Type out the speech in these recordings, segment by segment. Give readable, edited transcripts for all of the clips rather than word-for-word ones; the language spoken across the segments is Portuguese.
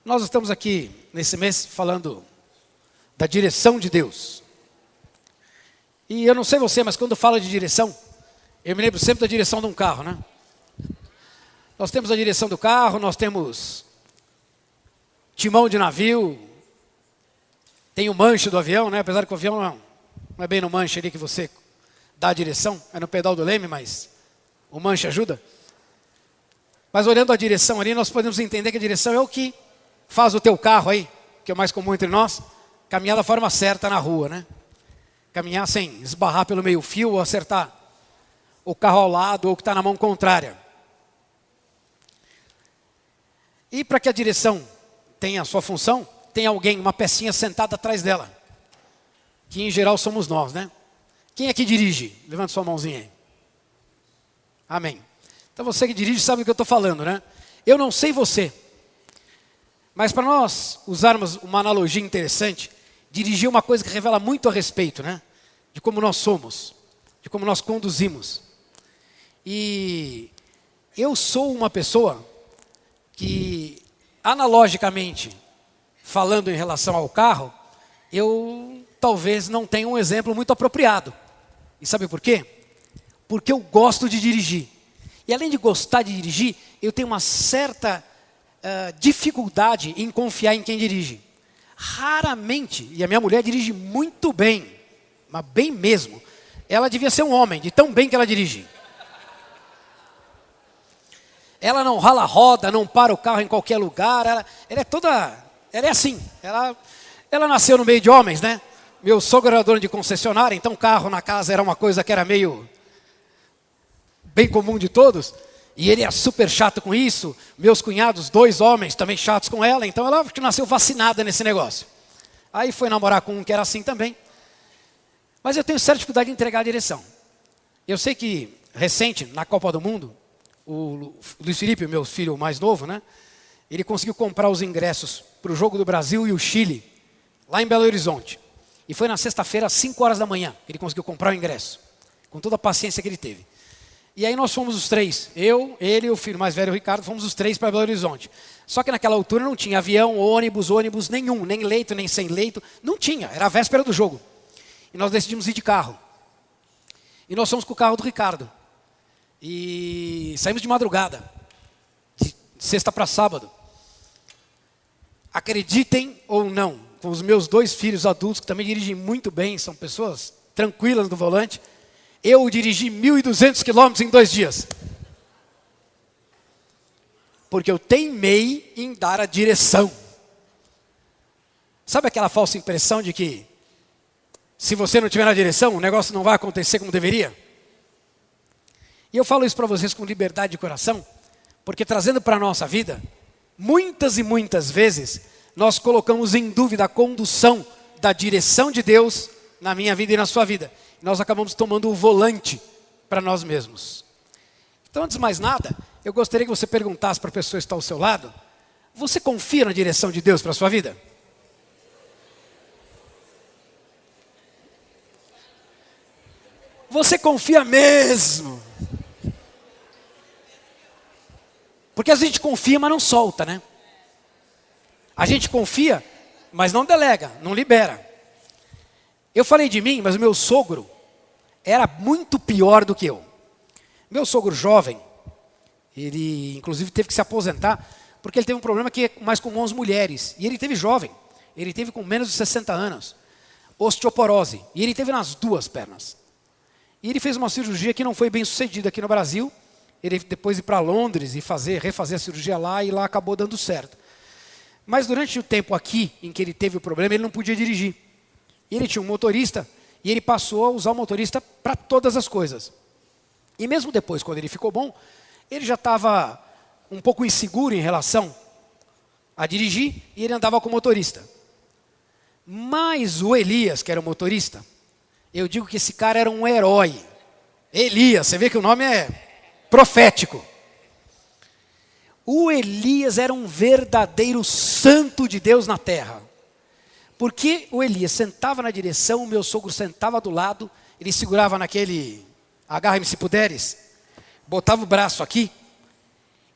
Nós estamos aqui nesse mês falando da direção de Deus. E eu não sei você, mas quando fala de direção, eu me lembro sempre da direção de um carro, né? Nós temos a direção do carro, nós temos timão de navio, tem o manche do avião, né? Apesar que o avião não é bem no manche ali que você dá a direção, é no pedal do leme, mas o manche ajuda. Mas olhando a direção ali, nós podemos entender que a direção é o que faz o teu carro aí, que é o mais comum entre nós, caminhar da forma certa na rua, né? Caminhar sem esbarrar pelo meio fio ou acertar o carro ao lado ou que está na mão contrária. E para que a direção tenha a sua função, tem alguém, uma pecinha sentada atrás dela, que em geral somos nós, né? Quem aqui dirige? Levanta sua mãozinha aí. Amém. Então você que dirige sabe do que eu estou falando, né? Eu não sei você, mas para nós usarmos uma analogia interessante, dirigir é uma coisa que revela muito a respeito, né? De como nós somos, de como nós conduzimos. E eu sou uma pessoa que, analogicamente, falando em relação ao carro, eu talvez não tenha um exemplo muito apropriado. E sabe por quê? Porque eu gosto de dirigir. E além de gostar de dirigir, eu tenho uma certa dificuldade em confiar em quem dirige. Raramente, e a minha mulher dirige muito bem, mas bem mesmo. Ela devia ser um homem, de tão bem que ela dirige. Ela não rala a roda, não para o carro em qualquer lugar, ela é assim. Ela nasceu no meio de homens, né? Meu sogro era dono de concessionária, então carro na casa era uma coisa que era meio bem comum de todos. E ele é super chato com isso. Meus cunhados, 2 homens, também chatos com ela. Então ela nasceu vacinada nesse negócio. Aí foi namorar com um que era assim também. Mas eu tenho certa dificuldade de entregar a direção. Eu sei que, recente, na Copa do Mundo, o Luiz Felipe, meu filho mais novo, né? Ele conseguiu comprar os ingressos para o jogo do Brasil e o Chile, lá em Belo Horizonte. E foi na sexta-feira, às 5 horas da manhã, que ele conseguiu comprar o ingresso. Com toda a paciência que ele teve. E aí nós fomos os 3, eu, ele e o filho mais velho, o Ricardo, fomos os 3 para Belo Horizonte. Só que naquela altura não tinha avião, ônibus nenhum, nem leito, nem sem leito, não tinha, era a véspera do jogo. E nós decidimos ir de carro. E nós fomos com o carro do Ricardo. E saímos de madrugada, de sexta para sábado. Acreditem ou não, com os meus 2 filhos adultos, que também dirigem muito bem, são pessoas tranquilas no volante, eu dirigi 1.200 quilômetros em 2 dias. Porque eu teimei em dar a direção. Sabe aquela falsa impressão de que se você não estiver na direção, o negócio não vai acontecer como deveria? E eu falo isso para vocês com liberdade de coração, porque trazendo para a nossa vida, muitas e muitas vezes, nós colocamos em dúvida a condução da direção de Deus na minha vida e na sua vida. Nós acabamos tomando o volante para nós mesmos. Então, antes de mais nada, eu gostaria que você perguntasse para a pessoa que está ao seu lado, você confia na direção de Deus para a sua vida? Você confia mesmo? Porque a gente confia, mas não solta, né? A gente confia, mas não delega, não libera. Eu falei de mim, mas o meu sogro era muito pior do que eu. Meu sogro jovem, ele inclusive teve que se aposentar, porque ele teve um problema que é mais comum às mulheres. E ele teve jovem, ele teve com menos de 60 anos, osteoporose. E ele teve nas 2 pernas. E ele fez uma cirurgia que não foi bem sucedida aqui no Brasil. Ele depois ir para Londres e refazer a cirurgia lá, e lá acabou dando certo. Mas durante o tempo aqui, em que ele teve o problema, ele não podia dirigir. E ele tinha um motorista, e ele passou a usar o motorista para todas as coisas. E mesmo depois, quando ele ficou bom, ele já estava um pouco inseguro em relação a dirigir, e ele andava com o motorista. Mas o Elias, que era o motorista, eu digo que esse cara era um herói. Elias, você vê que o nome é profético. O Elias era um verdadeiro santo de Deus na terra. Porque o Elias sentava na direção, o meu sogro sentava do lado, ele segurava naquele agarra-me se puderes, botava o braço aqui,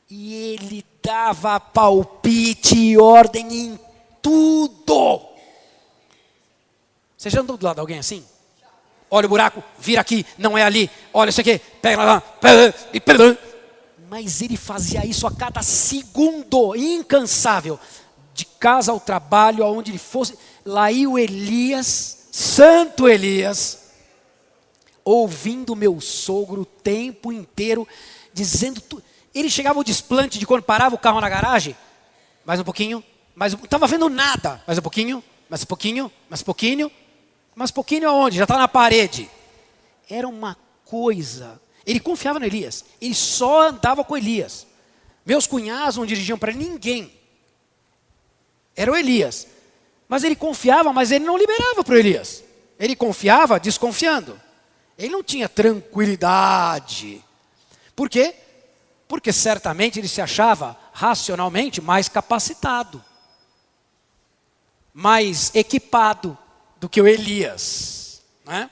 e ele dava palpite e ordem em tudo. Você já andou do lado de alguém assim? Olha o buraco, vira aqui, não é ali. Olha isso aqui, pega lá. Mas ele fazia isso a cada segundo, incansável. De casa ao trabalho, aonde ele fosse. Lá ia o Elias, santo Elias, ouvindo meu sogro o tempo inteiro, dizendo tudo. Ele chegava ao desplante de quando parava o carro na garagem. Mais um pouquinho, não estava vendo nada. Mais um pouquinho, mais um pouquinho, mais um pouquinho. Mas pouquinho aonde? Já está na parede. Era uma coisa. Ele confiava no Elias. Ele só andava com Elias. Meus cunhados não dirigiam para ninguém. Era o Elias. Mas ele confiava, mas ele não liberava para o Elias. Ele confiava desconfiando. Ele não tinha tranquilidade. Por quê? Porque certamente ele se achava racionalmente mais capacitado. Mais equipado do que o Elias, né?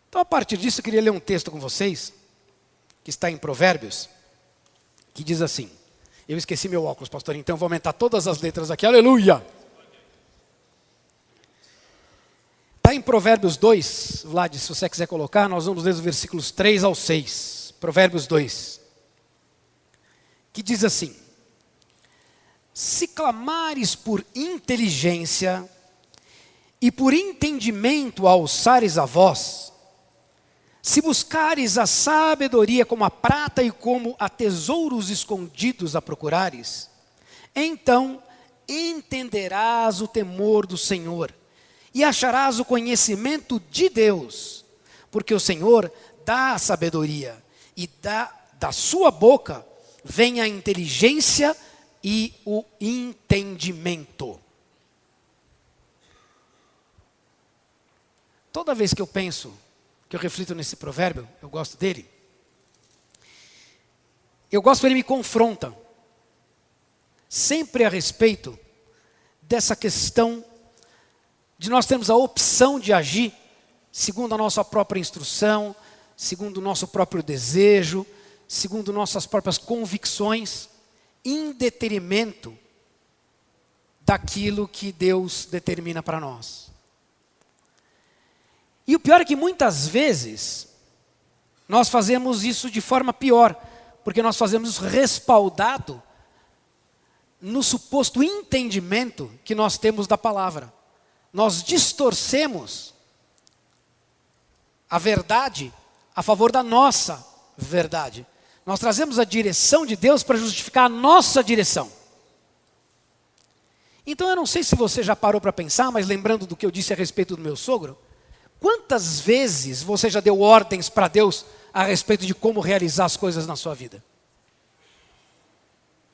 Então, a partir disso, eu queria ler um texto com vocês, que está em Provérbios, que diz assim, eu esqueci meu óculos, pastor, então vou aumentar todas as letras aqui, aleluia! Está em Provérbios 2, Vlad, se você quiser colocar, nós vamos ler os versículos 3 ao 6, Provérbios 2, que diz assim, se clamares por inteligência, e por entendimento alçares a voz, se buscares a sabedoria como a prata e como a tesouros escondidos a procurares, então entenderás o temor do Senhor e acharás o conhecimento de Deus, porque o Senhor dá a sabedoria e da sua boca vem a inteligência e o entendimento. Toda vez que eu penso, que eu reflito nesse provérbio, eu gosto dele. Eu gosto que ele me confronta. Sempre a respeito dessa questão de nós termos a opção de agir segundo a nossa própria instrução, segundo o nosso próprio desejo, segundo nossas próprias convicções, em detrimento daquilo que Deus determina para nós. E o pior é que muitas vezes nós fazemos isso de forma pior, porque nós fazemos isso respaldado no suposto entendimento que nós temos da palavra. Nós distorcemos a verdade a favor da nossa verdade. Nós trazemos a direção de Deus para justificar a nossa direção. Então eu não sei se você já parou para pensar, mas lembrando do que eu disse a respeito do meu sogro, quantas vezes você já deu ordens para Deus a respeito de como realizar as coisas na sua vida?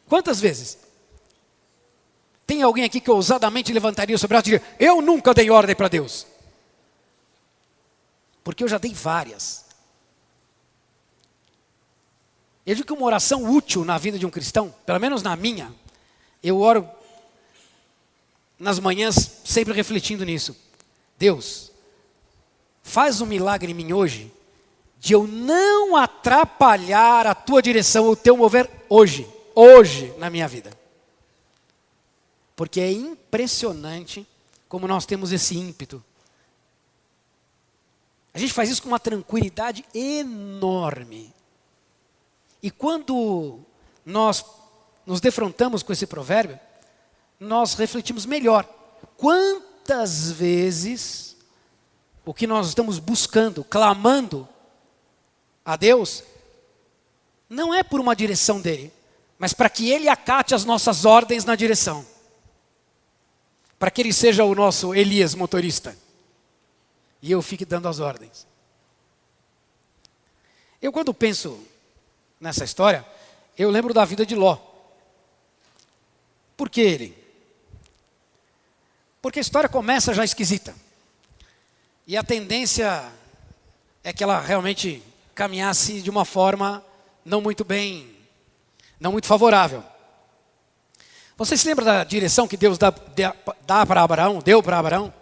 Quantas vezes? Tem alguém aqui que ousadamente levantaria o seu braço e diria, eu nunca dei ordem para Deus. Porque eu já dei várias. Eu digo que uma oração útil na vida de um cristão, pelo menos na minha, eu oro nas manhãs sempre refletindo nisso. Deus, faz um milagre em mim hoje, de eu não atrapalhar a tua direção, o teu mover hoje na minha vida. Porque é impressionante como nós temos esse ímpeto. A gente faz isso com uma tranquilidade enorme. E quando nós nos defrontamos com esse provérbio, nós refletimos melhor. Quantas vezes o que nós estamos buscando, clamando a Deus, não é por uma direção dele, mas para que ele acate as nossas ordens na direção. Para que ele seja o nosso Elias motorista. E eu fique dando as ordens. Eu quando penso nessa história, eu lembro da vida de Ló. Por que ele? Porque a história começa já esquisita. E a tendência é que ela realmente caminhasse de uma forma não muito favorável. Você se lembra da direção que Deus dá para Abraão, deu para Abraão?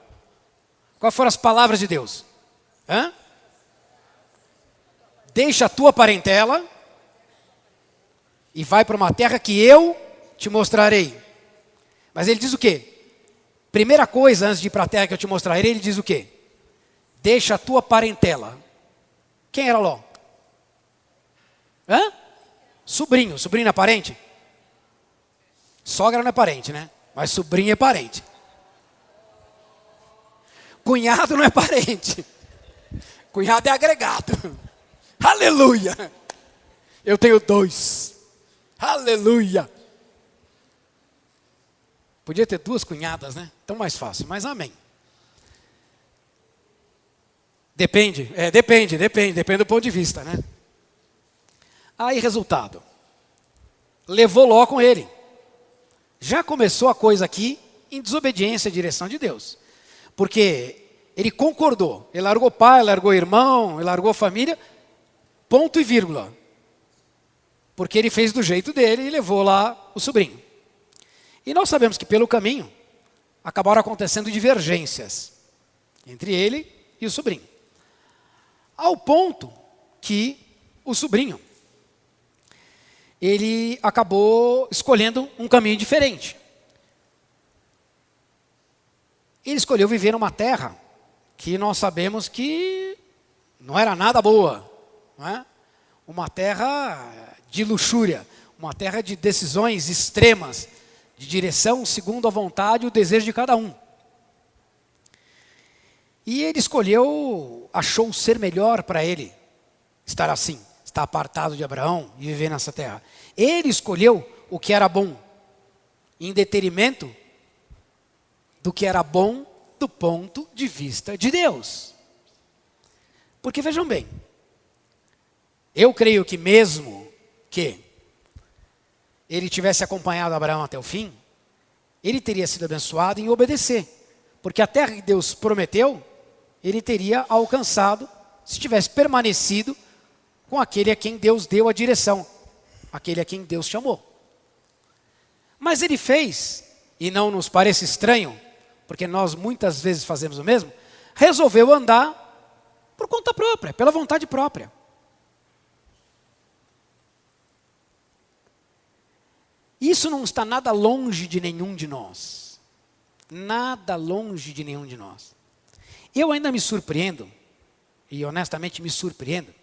Quais foram as palavras de Deus? Deixa a tua parentela e vai para uma terra que eu te mostrarei. Mas ele diz o quê? Primeira coisa, antes de ir para a terra que eu te mostrarei, ele diz o quê? Deixa a tua parentela. Quem era Ló? Hã? Sobrinho. Sobrinho não é parente? Sogra não é parente, né? Mas sobrinho é parente. Cunhado não é parente. Cunhado é agregado. Aleluia. Eu tenho 2. Aleluia. Podia ter 2 cunhadas, né? Tão mais fácil, mas amém. Depende do ponto de vista, né? Aí, resultado. Levou Ló com ele. Já começou a coisa aqui em desobediência à direção de Deus. Porque ele concordou. Ele largou pai, largou irmão, ele largou família. Ponto e vírgula. Porque ele fez do jeito dele e levou lá o sobrinho. E nós sabemos que pelo caminho acabaram acontecendo divergências entre ele e o sobrinho. Ao ponto que o sobrinho, ele acabou escolhendo um caminho diferente. Ele escolheu viver numa terra que nós sabemos que não era nada boa, não é? Uma terra de luxúria, uma terra de decisões extremas, de direção segundo a vontade e o desejo de cada um. E ele escolheu, achou ser melhor para ele estar assim, estar apartado de Abraão e viver nessa terra. Ele escolheu o que era bom, em detrimento do que era bom do ponto de vista de Deus. Porque vejam bem, eu creio que mesmo que ele tivesse acompanhado Abraão até o fim, ele teria sido abençoado em obedecer. Porque a terra que Deus prometeu, ele teria alcançado se tivesse permanecido com aquele a quem Deus deu a direção, aquele a quem Deus chamou. Mas ele fez, e não nos parece estranho, porque nós muitas vezes fazemos o mesmo, resolveu andar por conta própria, pela vontade própria. Isso não está nada longe de nenhum de nós. Nada longe de nenhum de nós. Eu ainda me surpreendo, e honestamente me surpreendo,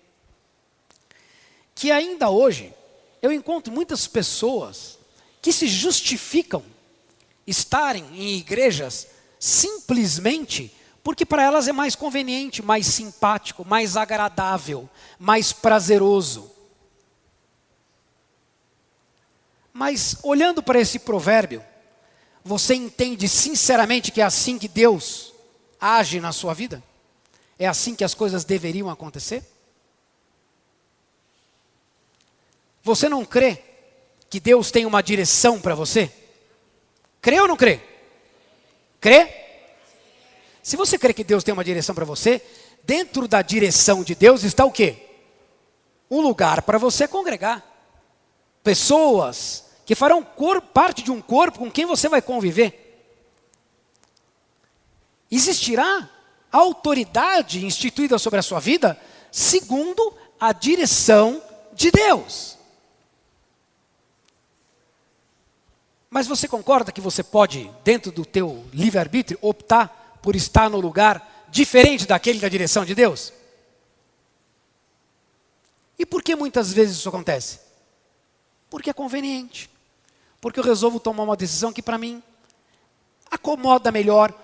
que ainda hoje eu encontro muitas pessoas que se justificam estarem em igrejas simplesmente porque para elas é mais conveniente, mais simpático, mais agradável, mais prazeroso. Mas olhando para esse provérbio, você entende sinceramente que é assim que Deus age na sua vida? É assim que as coisas deveriam acontecer? Você não crê que Deus tem uma direção para você? Crê ou não crê? Crê? Se você crê que Deus tem uma direção para você, dentro da direção de Deus está o quê? Um lugar para você congregar. Pessoas que farão parte de um corpo com quem você vai conviver. Existirá autoridade instituída sobre a sua vida segundo a direção de Deus. Mas você concorda que você pode, dentro do teu livre-arbítrio, optar por estar no lugar diferente daquele da direção de Deus? E por que muitas vezes isso acontece? Porque é conveniente. Porque eu resolvo tomar uma decisão que para mim acomoda melhor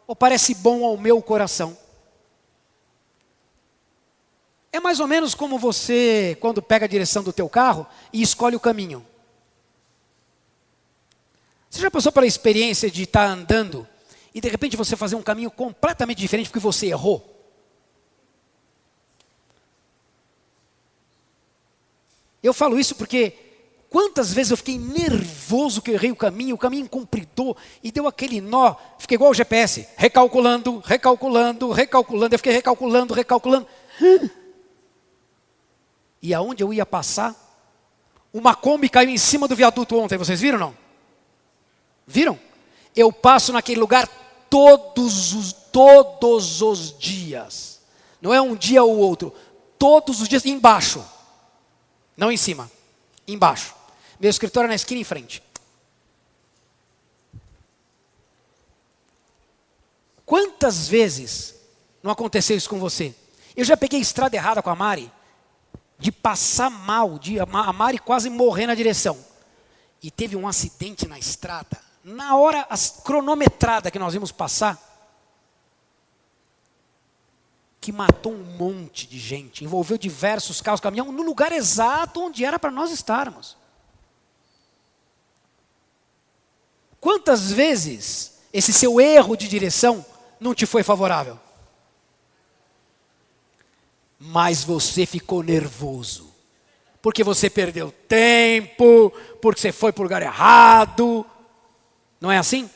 ou parece bom ao meu coração. É mais ou menos como você, quando pega a direção do teu carro e escolhe o caminho. Você já passou pela experiência de estar andando e de repente você fazer um caminho completamente diferente porque você errou? Eu falo isso porque quantas vezes eu fiquei nervoso que eu errei o caminho compridou e deu aquele nó, fiquei igual o GPS, recalculando, eu fiquei recalculando. E aonde eu ia passar, uma Kombi caiu em cima do viaduto ontem, vocês viram ou não? Viram? Eu passo naquele lugar todos os dias. Não é um dia ou outro. Todos os dias, embaixo. Não em cima, embaixo. Meu escritório é na esquina em frente. Quantas vezes não aconteceu isso com você? Eu já peguei estrada errada com a Mari, de passar mal, de a Mari quase morrer na direção. E teve um acidente na estrada, na hora cronometrada que nós íamos passar, que matou um monte de gente, envolveu diversos carros, caminhão, no lugar exato onde era para nós estarmos. Quantas vezes esse seu erro de direção não te foi favorável? Mas você ficou nervoso, porque você perdeu tempo, porque você foi para o lugar errado. Não é assim?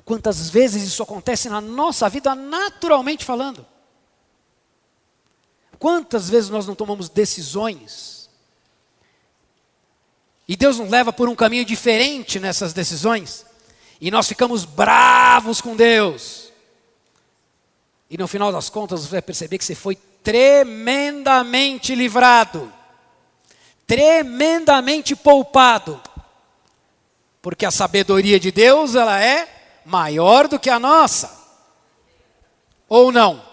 Quantas vezes isso acontece na nossa vida, naturalmente falando? Quantas vezes nós não tomamos decisões e Deus nos leva por um caminho diferente nessas decisões, e nós ficamos bravos com Deus, e no final das contas você vai perceber que você foi tremendamente livrado, tremendamente poupado, porque a sabedoria de Deus, ela é maior do que a nossa, ou não?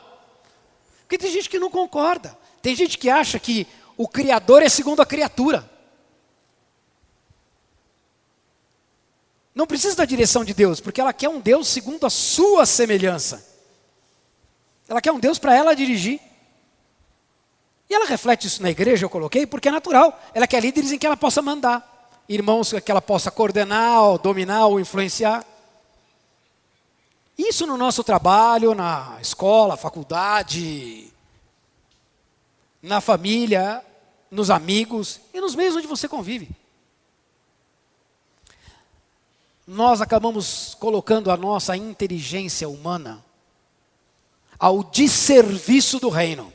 Porque tem gente que não concorda, tem gente que acha que o Criador é segundo a criatura. Não precisa da direção de Deus, porque ela quer um Deus segundo a sua semelhança. Ela quer um Deus para ela dirigir. E ela reflete isso na igreja, eu coloquei, porque é natural. Ela quer líderes em que ela possa mandar, irmãos que ela possa coordenar, ou dominar, ou influenciar. Isso no nosso trabalho, na escola, faculdade, na família, nos amigos e nos meios onde você convive. Nós acabamos colocando a nossa inteligência humana ao desserviço do reino,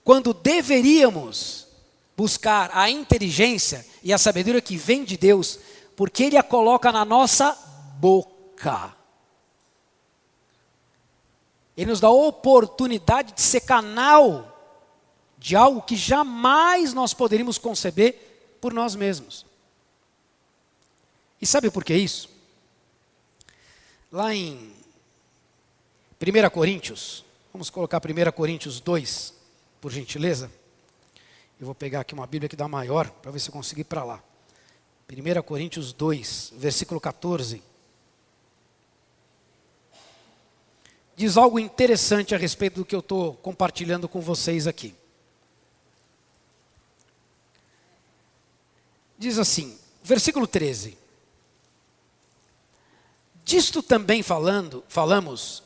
quando deveríamos buscar a inteligência e a sabedoria que vem de Deus, porque Ele a coloca na nossa boca. Ele nos dá a oportunidade de ser canal de algo que jamais nós poderíamos conceber por nós mesmos. E sabe por que isso? Lá em 1 Coríntios, vamos colocar 1 Coríntios 2, por gentileza. Eu vou pegar aqui uma Bíblia que dá maior, para ver se eu consigo ir para lá. 1 Coríntios 2, versículo 14. Diz algo interessante a respeito do que eu estou compartilhando com vocês aqui. Diz assim, versículo 13. Disto também falamos,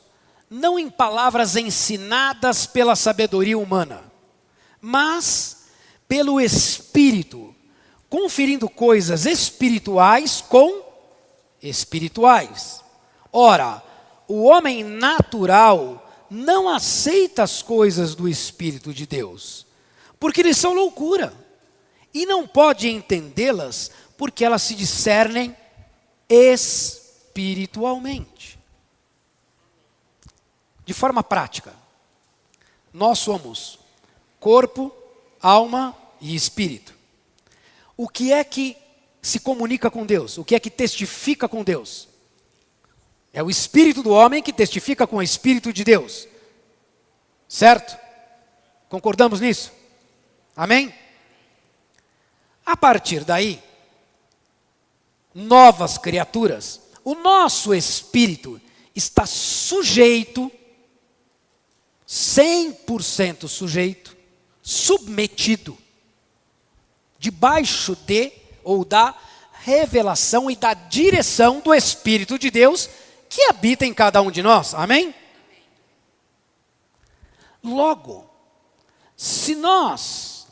não em palavras ensinadas pela sabedoria humana, mas pelo Espírito, conferindo coisas espirituais com espirituais. Ora, o homem natural não aceita as coisas do Espírito de Deus, porque eles são loucura, e não pode entendê-las, porque elas se discernem espiritualmente. De forma prática, nós somos corpo, alma e espírito. O que é que se comunica com Deus? O que é que testifica com Deus? É o espírito do homem que testifica com o espírito de Deus. Certo? Concordamos nisso? Amém? A partir daí, novas criaturas, o nosso espírito está sujeito, 100% sujeito, submetido, debaixo de ou da revelação e da direção do Espírito de Deus que habita em cada um de nós. Amém? Logo, se nós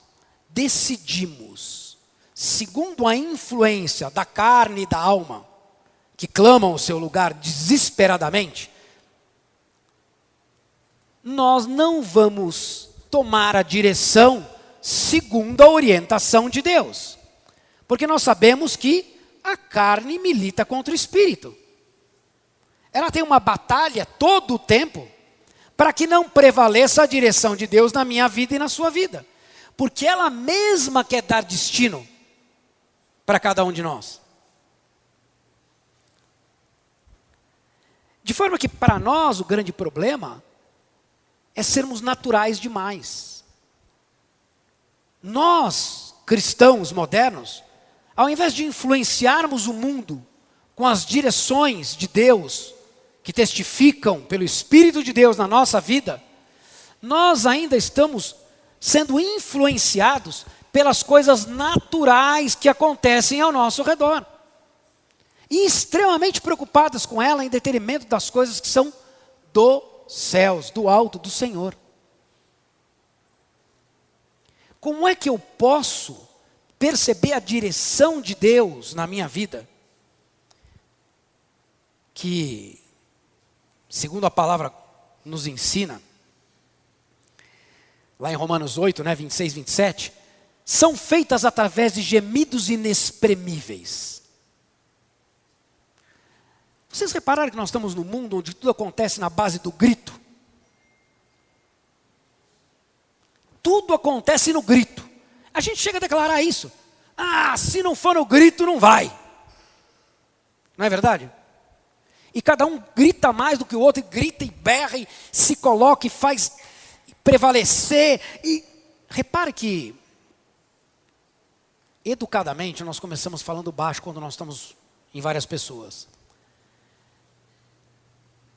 decidimos, segundo a influência da carne e da alma, que clamam o seu lugar desesperadamente, nós não vamos tomar a direção segundo a orientação de Deus. Porque nós sabemos que a carne milita contra o espírito. Ela tem uma batalha todo o tempo para que não prevaleça a direção de Deus na minha vida e na sua vida. porque ela mesma quer dar destino para cada um de nós. De forma que para nós o grande problema é sermos naturais demais. Nós, cristãos modernos, ao invés de influenciarmos o mundo com as direções de Deus, que testificam pelo Espírito de Deus na nossa vida, nós ainda estamos sendo influenciados pelas coisas naturais que acontecem ao nosso redor. E extremamente preocupadas com ela em detrimento das coisas que são dos céus, do alto, do Senhor. Como é que eu posso perceber a direção de Deus na minha vida? Que, segundo a palavra nos ensina, lá em Romanos 8, 26, 27, são feitas através de gemidos inexprimíveis. Vocês repararam que nós estamos num mundo onde tudo acontece na base do grito? Tudo acontece no grito. A gente chega a declarar isso. Ah, se não for no grito, não vai. Não é verdade? E cada um grita mais do que o outro, e grita e berra, e se coloca e faz prevalecer. E repare que, educadamente, nós começamos falando baixo quando nós estamos em várias pessoas.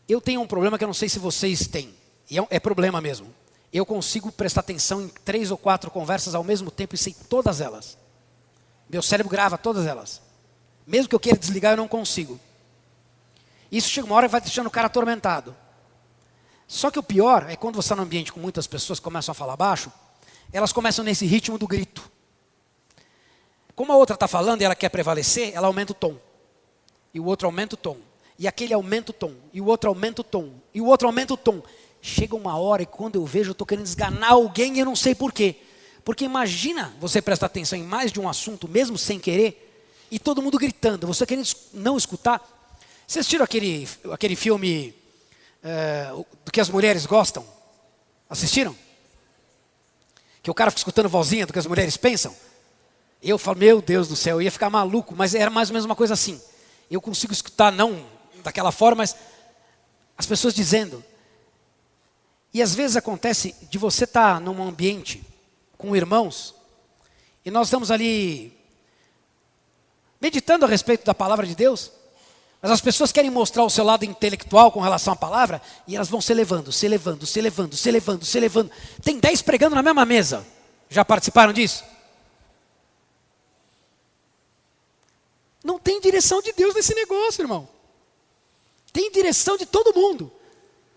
Eu tenho um problema que eu não sei se vocês têm, e é problema mesmo. Eu consigo prestar atenção em 3 ou 4 conversas ao mesmo tempo e sei todas elas. Meu cérebro grava todas elas. Mesmo que eu queira desligar, eu não consigo. Isso chega uma hora e vai deixando o cara atormentado. Só que o pior é quando você está num ambiente com muitas pessoas que começam a falar baixo, elas começam nesse ritmo do grito. Como a outra está falando e ela quer prevalecer, ela aumenta o tom. E o outro aumenta o tom. E aquele aumenta o tom, e o outro aumenta o tom, e o outro aumenta o tom. Chega uma hora e quando eu vejo, eu estou querendo esganar alguém e eu não sei por quê. Porque imagina você prestar atenção em mais de um assunto, mesmo sem querer, e todo mundo gritando, você querendo não escutar. Vocês assistiram aquele filme do que as mulheres gostam? Assistiram? Que o cara fica escutando vozinha do que as mulheres pensam? Eu falo, meu Deus do céu, eu ia ficar maluco, mas era mais ou menos uma coisa assim. Eu consigo escutar, não daquela forma, mas as pessoas dizendo. E às vezes acontece de você estar num ambiente com irmãos, e nós estamos ali meditando a respeito da palavra de Deus, mas as pessoas querem mostrar o seu lado intelectual com relação à palavra, e elas vão se elevando, se elevando, se elevando, se elevando, se elevando. Tem 10 pregando na mesma mesa. Já participaram disso? Não tem direção de Deus nesse negócio, irmão. Tem direção de todo mundo.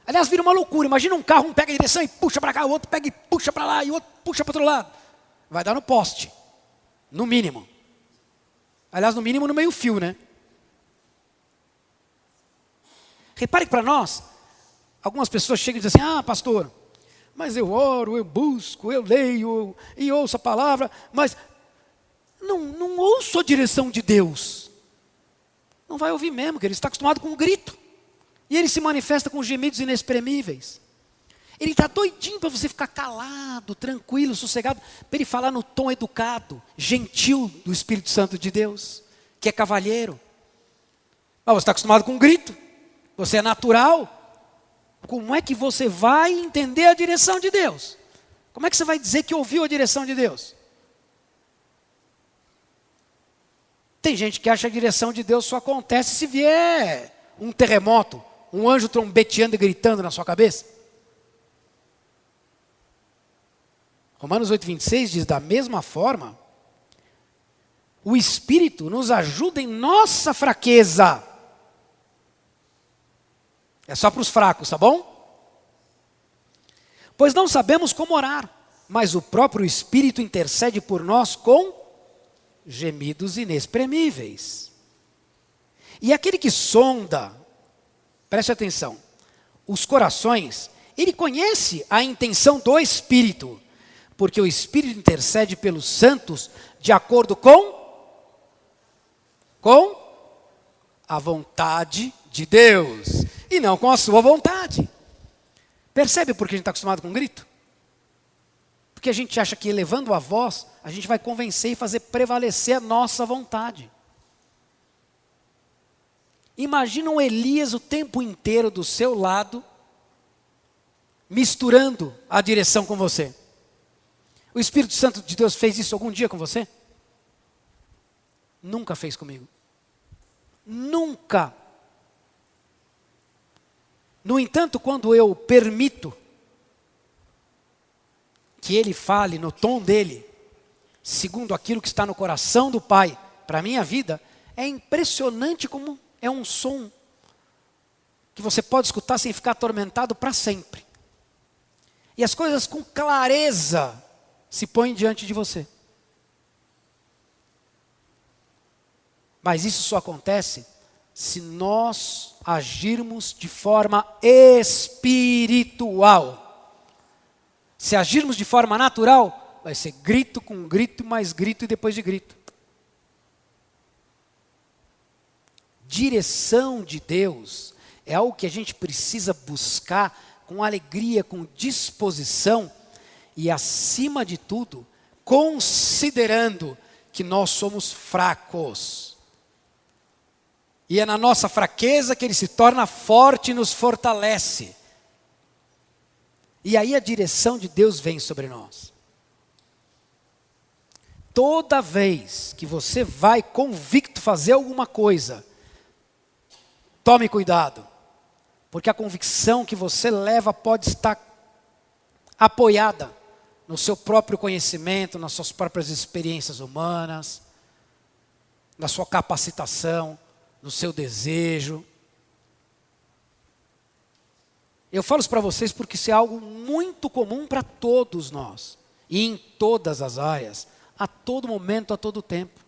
Aliás, vira uma loucura. Imagina um carro, um pega a direção e puxa para cá, o outro pega e puxa para lá, e o outro puxa para o outro lado. Vai dar no poste. No mínimo. Aliás, no mínimo no meio fio, né? Repare que para nós, algumas pessoas chegam e dizem assim, ah, pastor, mas eu oro, eu busco, eu leio e ouço a palavra, mas não ouço a direção de Deus. Não vai ouvir mesmo, que ele está acostumado com o grito. E ele se manifesta com gemidos inexprimíveis. Ele está doidinho para você ficar calado, tranquilo, sossegado, para ele falar no tom educado, gentil do Espírito Santo de Deus, que é cavalheiro. Mas você está acostumado com um grito, você é natural. Como é que você vai entender a direção de Deus? Como é que você vai dizer que ouviu a direção de Deus? Tem gente que acha que a direção de Deus só acontece se vier um terremoto, um anjo trombeteando e gritando na sua cabeça. Romanos 8,26 diz, da mesma forma, o Espírito nos ajuda em nossa fraqueza. É só para os fracos, tá bom? Pois não sabemos como orar, mas o próprio Espírito intercede por nós com gemidos inexprimíveis. E aquele que sonda, preste atenção, os corações, ele conhece a intenção do Espírito, porque o Espírito intercede pelos santos de acordo com a vontade de Deus, e não com a sua vontade. Percebe por que a gente está acostumado com um grito? Porque Porque a gente acha que elevando a voz, a gente vai convencer e fazer prevalecer a nossa vontade. Imagina um Elias o tempo inteiro do seu lado, misturando a direção com você. O Espírito Santo de Deus fez isso algum dia com você? Nunca fez comigo. Nunca. No entanto, quando eu permito que Ele fale no tom dele, segundo aquilo que está no coração do Pai, para a minha vida, é impressionante como é um som que você pode escutar sem ficar atormentado para sempre. E as coisas com clareza se põem diante de você. Mas isso só acontece se nós agirmos de forma espiritual. Se agirmos de forma natural, vai ser grito com grito, mais grito e depois de grito. Direção de Deus é algo que a gente precisa buscar com alegria, com disposição e, acima de tudo, considerando que nós somos fracos. E é na nossa fraqueza que Ele se torna forte e nos fortalece. E aí a direção de Deus vem sobre nós. Toda vez que você vai convicto fazer alguma coisa, tome cuidado, porque a convicção que você leva pode estar apoiada no seu próprio conhecimento, nas suas próprias experiências humanas, na sua capacitação, no seu desejo. Eu falo isso para vocês porque isso é algo muito comum para todos nós, e em todas as áreas, a todo momento, a todo tempo.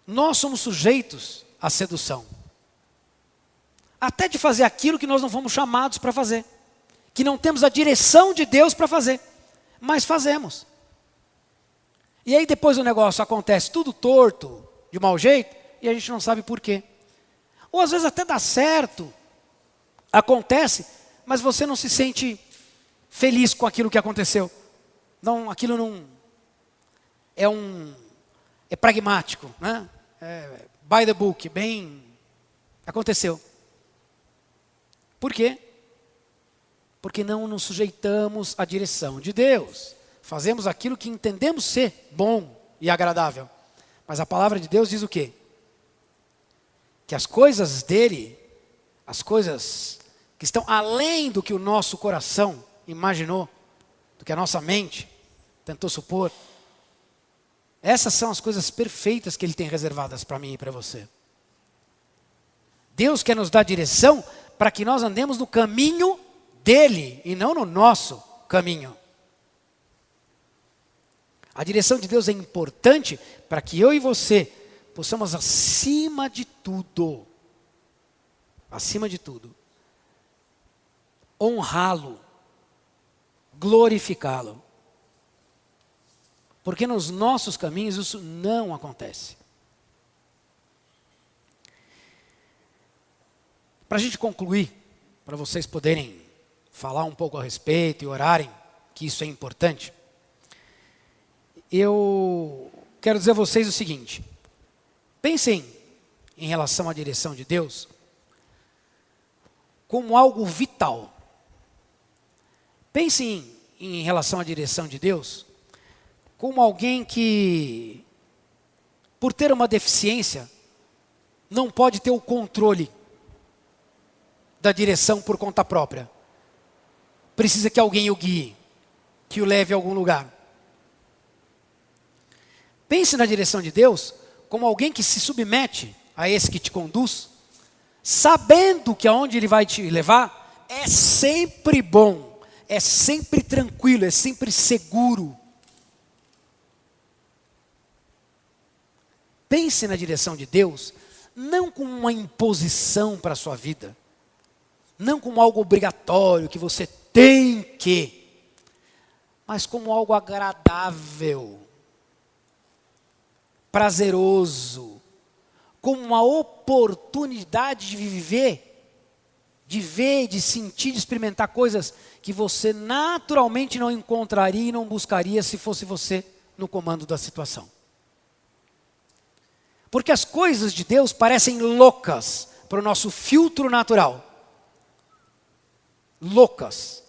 Nós somos sujeitos à sedução. Até de fazer aquilo que nós não fomos chamados para fazer. Que não temos a direção de Deus para fazer. Mas fazemos. E aí depois o negócio acontece tudo torto, de mau jeito, e a gente não sabe por quê. Ou às vezes até dá certo, acontece, mas você não se sente feliz com aquilo que aconteceu. Não, aquilo não é pragmático, né? By the book, bem, aconteceu. Por quê? Porque não nos sujeitamos à direção de Deus. Fazemos aquilo que entendemos ser bom e agradável. Mas a palavra de Deus diz o quê? Que as coisas dele, as coisas que estão além do que o nosso coração imaginou, do que a nossa mente tentou supor, essas são as coisas perfeitas que Ele tem reservadas para mim e para você. Deus quer nos dar direção para que nós andemos no caminho dEle e não no nosso caminho. A direção de Deus é importante para que eu e você possamos, acima de tudo, honrá-lo, glorificá-lo. Porque nos nossos caminhos isso não acontece. Para a gente concluir, para vocês poderem falar um pouco a respeito e orarem, que isso é importante, eu quero dizer a vocês o seguinte: pensem em relação à direção de Deus como algo vital. Pensem em relação à direção de Deus como alguém que, por ter uma deficiência, não pode ter o controle da direção por conta própria. Precisa que alguém o guie, que o leve a algum lugar. Pense na direção de Deus como alguém que se submete a esse que te conduz, sabendo que aonde Ele vai te levar é sempre bom, é sempre tranquilo, é sempre seguro. Pense na direção de Deus, não como uma imposição para a sua vida, não como algo obrigatório que você tem que, mas como algo agradável, prazeroso, como uma oportunidade de viver de ver, de sentir, de experimentar coisas que você naturalmente não encontraria e não buscaria se fosse você no comando da situação. Porque as coisas de Deus parecem loucas para o nosso filtro natural. Loucas.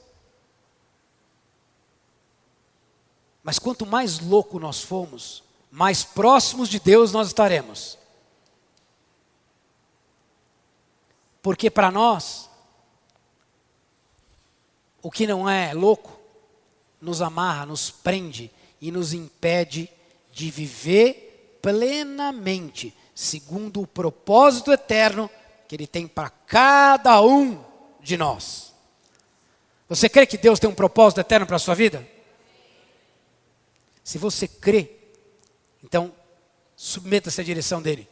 Mas quanto mais louco nós formos, mais próximos de Deus nós estaremos. Porque para nós, o que não é louco, nos amarra, nos prende e nos impede de viver plenamente, segundo o propósito eterno que Ele tem para cada um de nós. Você crê que Deus tem um propósito eterno para a sua vida? Se você crê, então submeta-se à direção dEle.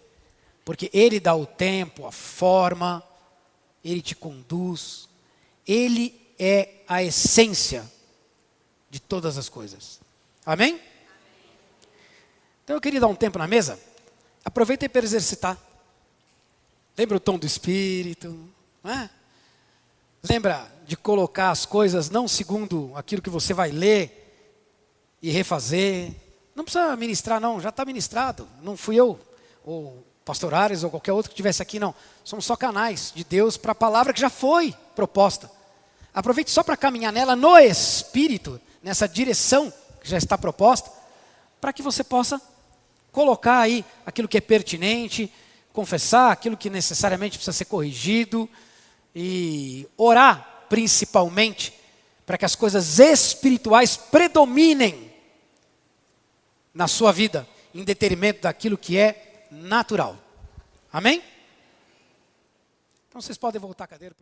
Porque Ele dá o tempo, a forma, Ele te conduz. Ele é a essência de todas as coisas. Amém? Então eu queria dar um tempo na mesa. Aproveita para exercitar. Lembra o tom do Espírito? Não é? Lembra de colocar as coisas não segundo aquilo que você vai ler e refazer. Não precisa ministrar não, já está ministrado. Não fui eu, ou pastor Ares, ou qualquer outro que estivesse aqui, não. Somos só canais de Deus para a palavra que já foi proposta. Aproveite só para caminhar nela no Espírito, nessa direção que já está proposta, para que você possa colocar aí aquilo que é pertinente, confessar aquilo que necessariamente precisa ser corrigido e orar principalmente para que as coisas espirituais predominem na sua vida, em detrimento daquilo que é natural. Amém? Então vocês podem voltar a cadeira.